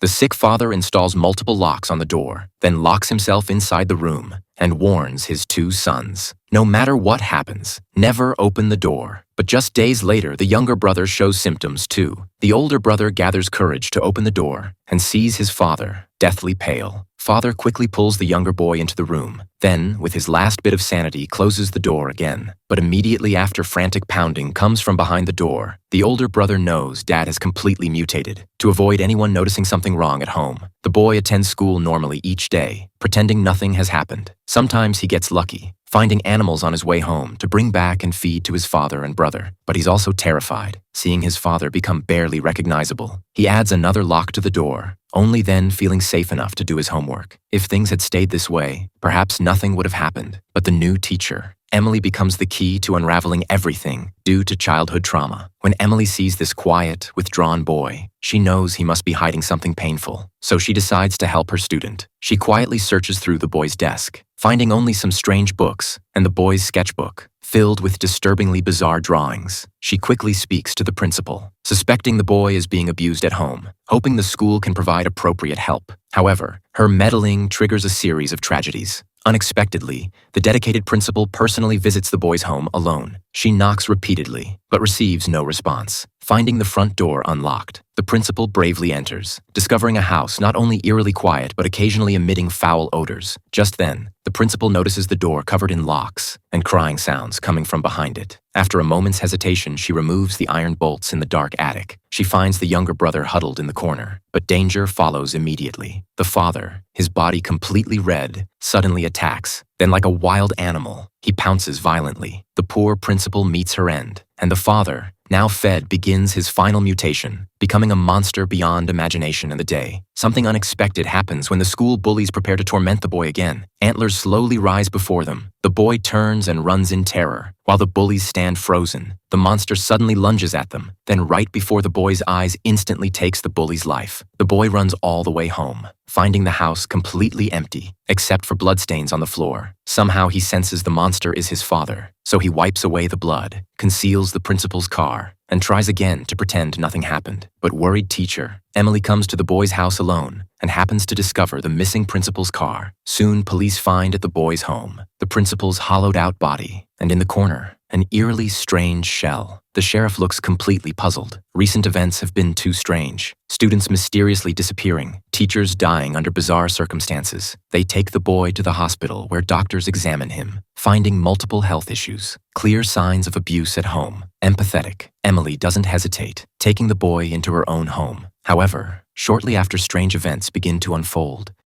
The sick father installs multiple locks on the door, then locks himself inside the room and warns his two sons. No matter what happens, never open the door. But just days later, the younger brother shows symptoms too. The older brother gathers courage to open the door and sees his father, deathly pale. Father quickly pulls the younger boy into the room, then, with his last bit of sanity, closes the door again. But immediately after frantic pounding comes from behind the door, the older brother knows Dad has completely mutated. To avoid anyone noticing something wrong at home, the boy attends school normally each day, pretending nothing has happened. Sometimes he gets lucky, finding animals on his way home to bring back and feed to his father and brother. But he's also terrified, seeing his father become barely recognizable. He adds another lock to the door, only then feeling safe enough to do his homework. If things had stayed this way, perhaps nothing would have happened. But the new teacher, Emily, becomes the key to unraveling everything due to childhood trauma. When Emily sees this quiet, withdrawn boy, she knows he must be hiding something painful. So she decides to help her student. She quietly searches through the boy's desk, finding only some strange books and the boy's sketchbook, filled with disturbingly bizarre drawings. She quickly speaks to the principal, suspecting the boy is being abused at home, hoping the school can provide appropriate help. However, her meddling triggers a series of tragedies. Unexpectedly, the dedicated principal personally visits the boy's home alone. She knocks repeatedly, but receives no response. Finding the front door unlocked, the principal bravely enters, discovering a house not only eerily quiet but occasionally emitting foul odors. Just then, the principal notices the door covered in locks and crying sounds coming from behind it. After a moment's hesitation, she removes the iron bolts in the dark attic. She finds the younger brother huddled in the corner, but danger follows immediately. The father, his body completely red, suddenly attacks. Then, like a wild animal, he pounces violently. The poor principal meets her end, and the father, now fed, begins his final mutation, becoming a monster beyond imagination in the day. Something unexpected happens when the school bullies prepare to torment the boy again. Antlers slowly rise before them. The boy turns and runs in terror, while the bullies stand frozen. The monster suddenly lunges at them, then right before the boy's eyes instantly takes the bully's life. The boy runs all the way home, finding the house completely empty, except for bloodstains on the floor. Somehow he senses the monster is his father, so he wipes away the blood, conceals the principal's car, and tries again to pretend nothing happened. But worried teacher, Emily, comes to the boy's house alone and happens to discover the missing principal's car. Soon police find at the boy's home the principal's hollowed-out body, and in the corner, an eerily strange shell. The sheriff looks completely puzzled. Recent events have been too strange. Students mysteriously disappearing, teachers dying under bizarre circumstances. They take the boy to the hospital where doctors examine him, finding multiple health issues, clear signs of abuse at home. Empathetic, Emily doesn't hesitate, taking the boy into her own home. However, shortly after strange events begin to unfold,